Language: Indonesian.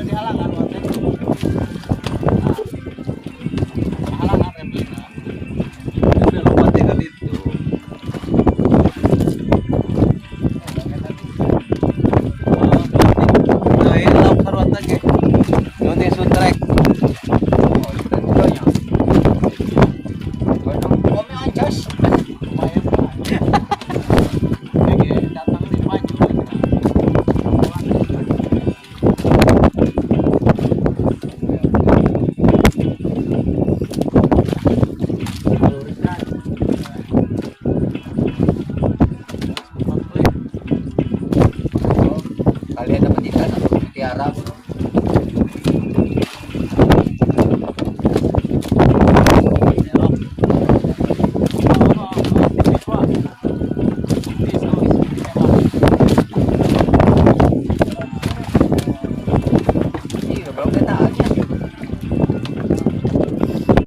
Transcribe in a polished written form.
di halangan waktu halangan remnya udah lompatnya kan itu nah ini lamp sarwat lagi nanti sutrek kami ancas datang di maju kalian dapat ikan atau mutiara